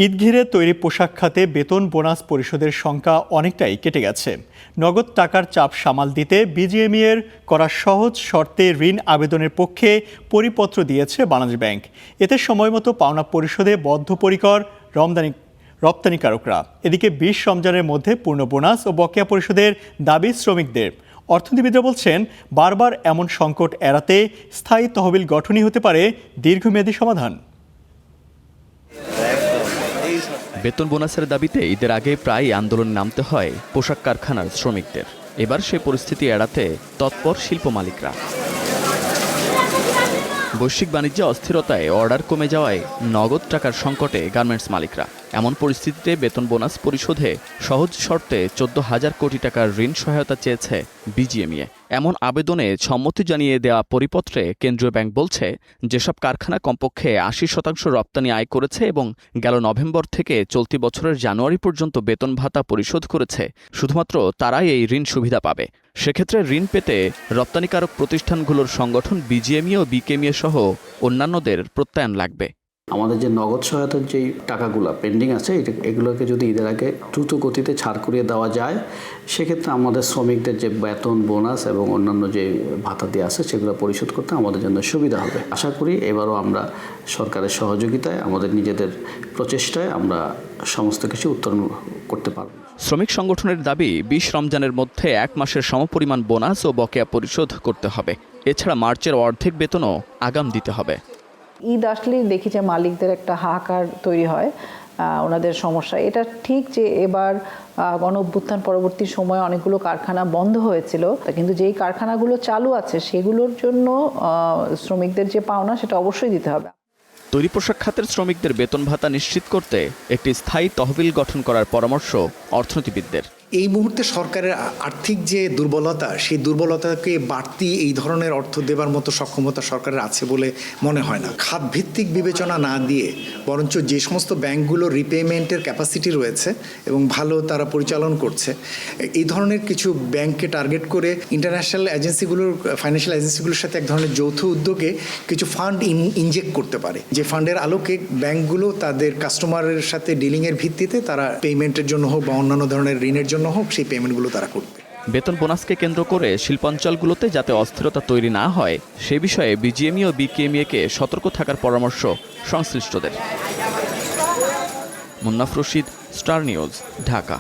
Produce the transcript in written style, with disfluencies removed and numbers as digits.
ঈদ ঘিরে তৈরি পোশাক খাতে বেতন বোনাস পরিশোধের সংখ্যা অনেকটাই কেটে গেছে। নগদ টাকার চাপ সামাল দিতে বিজিএমইএর করা সহজ শর্তে ঋণ আবেদনের পক্ষে পরিপত্র দিয়েছে বাংলাদেশ ব্যাংক। এতে সময়মতো পাওনা পরিশোধে বদ্ধপরিকর রপ্তানিকারকরা। এদিকে ২০ রমজানের মধ্যে পূর্ণ বোনাস ও বকেয়া পরিশোধের দাবি শ্রমিকদের। অর্থনীতিবিদরা বলছেন, বারবার এমন সংকট এড়াতে স্থায়ী তহবিল গঠনই হতে পারে দীর্ঘমেয়াদী সমাধান। বেতন বোনাসের দাবিতে ঈদের আগে প্রায় আন্দোলনে নামতে হয় পোশাক কারখানার শ্রমিকদের। এবার সে পরিস্থিতি এড়াতে তৎপর শিল্প মালিকরা। বৈশ্বিক বাণিজ্যে অস্থিরতায় অর্ডার কমে যাওয়ায় নগদ টাকার সংকটে গার্মেন্টস মালিকরা। এমন পরিস্থিতিতে বেতন বোনাস পরিশোধে সহজ শর্তে ১৪,০০০ কোটি টাকার ঋণ সহায়তা চেয়েছে বিজিএমইএ। এমন আবেদনে সম্মতি জানিয়ে দেওয়া পরিপত্রে কেন্দ্রীয় ব্যাংক বলছে, যেসব কারখানা কমপক্ষে ৮০% রপ্তানি আয় করেছে এবং গেল নভেম্বর থেকে চলতি বছরের জানুয়ারি পর্যন্ত বেতন ভাতা পরিশোধ করেছে, শুধুমাত্র তারাই এই ঋণ সুবিধা পাবে। সেক্ষেত্রে ঋণ পেতে রপ্তানিকারক প্রতিষ্ঠানগুলোর সংগঠন বিজিএমইএ ও বিকেএমইএ সহ অন্যান্যদের প্রত্যয়ন লাগবে। আমাদের যে নগদ সহায়তার যে টাকাগুলো পেন্ডিং আছে, এগুলোকে যদি ঈদের আগে দ্রুত গতিতে ছাড় করিয়ে দেওয়া যায়, সেক্ষেত্রে আমাদের শ্রমিকদের যে বেতন বোনাস এবং অন্যান্য যে ভাতা দিয়ে আছে সেগুলো পরিশোধ করতে আমাদের জন্য সুবিধা হবে। আশা করি এবারও আমরা সরকারের সহযোগিতায়, আমাদের নিজেদের প্রচেষ্টায় আমরা সমস্ত কিছু উত্তরণ করতে পারব। শ্রমিক সংগঠনের দাবি, ২০ রমজানের মধ্যে ১ মাসের সমপরিমাণ বোনাস ও বকেয়া পরিশোধ করতে হবে। এছাড়া মার্চের অর্ধেক বেতনও আগাম দিতে হবে। ঈদ আসলেই দেখি যে মালিকদের একটা হাহাকার তৈরি হয়, ওনাদের সমস্যা। এটা ঠিক যে এবার গণ অভ্যুত্থান পরবর্তী সময়ে অনেকগুলো কারখানা বন্ধ হয়েছিল, কিন্তু যেই কারখানাগুলো চালু আছে সেগুলোর জন্য শ্রমিকদের যে পাওনা সেটা অবশ্যই দিতে হবে। তৈরি পোশাক খাতের শ্রমিকদের বেতন ভাতা নিশ্চিত করতে একটি স্থায়ী তহবিল গঠন করার পরামর্শ অর্থনীতিবিদদের। এই মুহূর্তে সরকারের আর্থিক যে দুর্বলতা, সেই দুর্বলতাকে বাড়তি এই ধরনের অর্থ দেবার মতো সক্ষমতা সরকারের আছে বলে মনে হয় না। খাতভিত্তিক বিবেচনা না দিয়ে বরঞ্চ যে সমস্ত ব্যাংকগুলো রিপেমেন্টের ক্যাপাসিটি রয়েছে এবং ভালো তারা পরিচালন করছে, এই ধরনের কিছু ব্যাংককে টার্গেট করে ইন্টারন্যাশনাল এজেন্সিগুলোর, ফাইন্যান্সিয়াল এজেন্সিগুলোর সাথে এক ধরনের যৌথ উদ্যোগে কিছু ফান্ড ইনজেক্ট করতে পারে, যে ফান্ডের আলোকে ব্যাংকগুলো তাদের কাস্টমারের সাথে ডিলিংয়ের ভিত্তিতে তারা পেমেন্টের জন্য হোক বা অন্যান্য ধরনের ঋণের জন্য হোক সেই পেমেন্টগুলো তারা করবে। বেতন বোনাসকে কেন্দ্র করে শিল্পাঞ্চলগুলোতে যাতে অস্থিরতা তৈরি না হয়, সে বিষয়ে বিজিএমইএ ও বিকেএমইএ-কে সতর্ক থাকার পরামর্শ সংশ্লিষ্টদের। Munnaf Rashid, star news, Dhaka.